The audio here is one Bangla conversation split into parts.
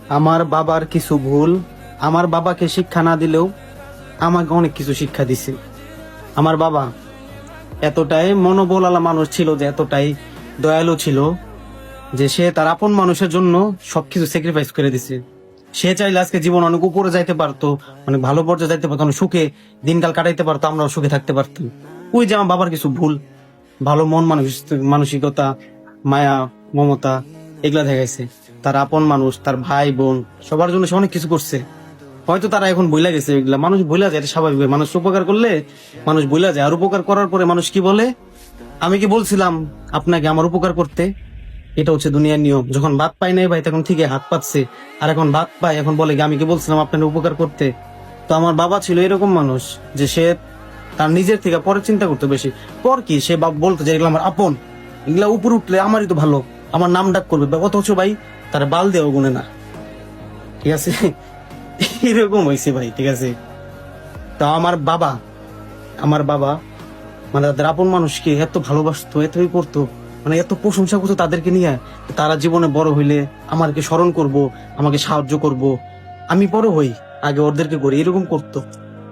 আমার বাবার কিছু ভুল আমার বাবাকে শিক্ষা না দিলেও আমাকে অনেক কিছু শিক্ষা দিছে। আমার বাবা এতটাই মনোবলালা মানুষ ছিল, যে এতটাই দয়ালু ছিল যে সে তার আপন মানুষের জন্য সবকিছু স্যাক্রিফাইস করে দিছে। সে চাইলে আজকে জীবন অনেক উপরে যাইতে পারতো, অনেক ভালো পর্যায়ে যাইতে পারতো, অনেক সুখে দিনকাল কাটাইতে পারতো, আমরাও সুখে থাকতে পারতাম। ওই যে আমার বাবার কিছু ভুল, ভালো মন মানসিকতা, মায়া, মমতা, এগুলা দেখাইছে। তার আপন মানুষ, তার ভাই বোন, সবার জন্য সে অনেক কিছু করছে। হয়তো তারা এখন ভুলা গেছে এগুলা, মানুষ ভুলা যায়, এটা স্বাভাবিক। মানুষ উপকার করলে মানুষ ভুলা যায়। আর উপকার করার পরে মানুষ কি বলে, আমি কি বলছিলাম আপনাকে আমার উপকার করতে? এটা হচ্ছে দুনিয়ার নিয়ম। যখন ভাত পাই নাই ভাই, তখন ঠিকই হাত পাচ্ছে, আর এখন ভাত পাই এখন বলে কি আমি কি বলছিলাম আপনাকে উপকার করতে? তো আমার বাবা ছিল এরকম মানুষ যে সে তার নিজের থেকে পরে চিন্তা করতে বেশি। পর কি সে বাপ বলতো যে এগুলো আমার আপন, এগুলা উপরে উঠলে আমারই তো ভালো, আমার নাম ডাক করবে, অথচ ভাই তার বাল দেওয়া গুনে না। ঠিক আছে, এরকম হয়েছে ভাই। ঠিক আছে, তা আমার বাবা মানে তাদের আপন মানুষকে এত ভালোবাসতো, এতই করতো, মানে এত প্রশংসা করতো তাদেরকে নিয়ে। তারা জীবনে বড় হইলে আমাকে স্মরণ করব, আমাকে সাহায্য করব, আমি বড় হই আগে ওদেরকে করি, এরকম করতো।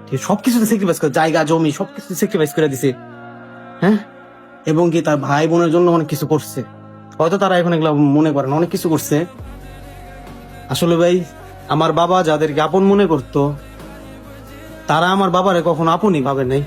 ঠিক সবকিছুতে স্যাক্রিফাইস করে, জায়গা জমি সবকিছু স্যাক্রিফাইস করে দিছে। হ্যাঁ, এবং কি তার ভাই বোনের জন্য অনেক কিছু করছে। হয়তো তারা এখন এগুলো মনে করে না, অনেক কিছু করছে। আসলে ভাই, আমার বাবা যাদেরকে আপন মনে করতো তারা আমার বাবারে কখনো আপনই ভাবে নাই।